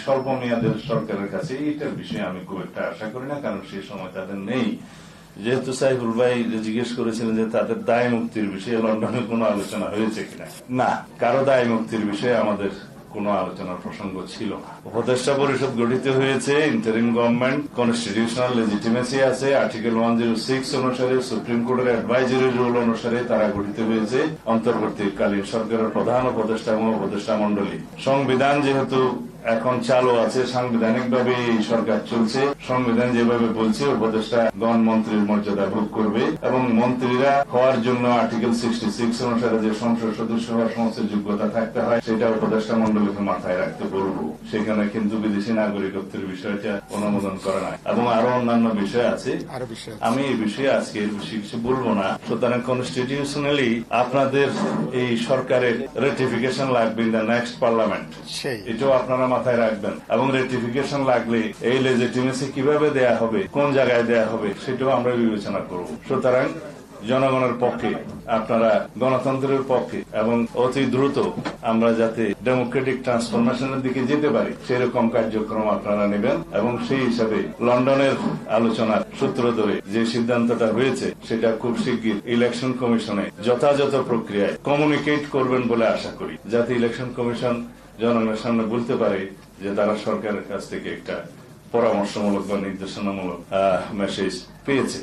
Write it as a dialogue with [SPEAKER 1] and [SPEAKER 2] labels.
[SPEAKER 1] স্বল্প মেয়াদের সরকারের কাছে এটার বিষয়ে আমি খুব একটা আশা করি না, কারণ সেই সময় তাদের নেই। যেহেতু সাইফুল ভাই জিজ্ঞেস করেছিলেন যে তাদের দায় মুক্তির বিষয়ে লন্ডনে কোনো আলোচনা হয়েছে কিনা, না, কারো দায় মুক্তির বিষয়ে আমাদের কোনো আলোচনার প্রসঙ্গ ছিল না। উপদেষ্টা পরিষদ গঠিত হয়েছে, ইন্টারিম গভর্নমেন্ট, কনস্টিটিউশনাল লেজিটিমেসি আছে, আর্টিকেল 106 অনুসারে সুপ্রিম কোর্টের অ্যাডভাইজারি রুল অনুসারে তারা গঠিত হয়েছে। অন্তর্বর্তীকালীন সরকারের প্রধান উপদেষ্টা এবং উপদেষ্টা মন্ডলী, সংবিধান যেহেতু এখন চালু আছে, সাংবিধানিকভাবে এই সরকার চলছে, সংবিধান যেভাবে বলছে উপদেষ্টা গণ মন্ত্রীর মর্যাদা ভোগ করবে এবং মন্ত্রীরা হওয়ার জন্য আর্টিকেল 66 অনুসারে যে সংসদ সদস্য হওয়ার সমস্ত যোগ্যতা থাকতে হয় সেটা উপদেষ্টা মন্ডলীকে মাথায় রাখতে বলবো। সেখানে কিন্তু বিদেশি নাগরিকত্বের বিষয়টা অনুমোদন করা নাই এবং আরো অন্যান্য বিষয় আছে। আমি এই বিষয়ে আজকে বেশি কিছু বলবো না। সুতরাং কনস্টিটিউশনালি আপনাদের এই সরকারের রেটিফিকেশন লাগবে ইন দ্য নেক্সট পার্লামেন্ট, এটাও আপনারা মাথায় রাখবেন। এবং রেটিফিকেশন লাগলে এই লেজিটিমেসি কিভাবে দেয়া হবে, কোন জায়গায় দেয়া হবে, সেটাও আমরা বিবেচনা করব। সুতরাং জনগণের পক্ষে, আপনারা গণতন্ত্রের পক্ষে এবং অতি দ্রুত আমরা যাতে ডেমোক্রেটিক ট্রান্সফরমেশনের দিকে যেতে পারি সেরকম কার্যক্রম আপনারা নেবেন এবং সেই হিসাবে লন্ডনের আলোচনার সূত্র ধরে যে সিদ্ধান্তটা হয়েছে সেটা খুব শিগগির ইলেকশন কমিশনে যথাযথ প্রক্রিয়ায় কমিউনিকেট করবেন বলে আশা করি, যাতে ইলেকশন কমিশন জনগণের সামনে বলতে পারে যে তারা সরকারের কাছ থেকে একটা পরামর্শমূলক বা নির্দেশনামূলক মেসেজ পেয়েছে।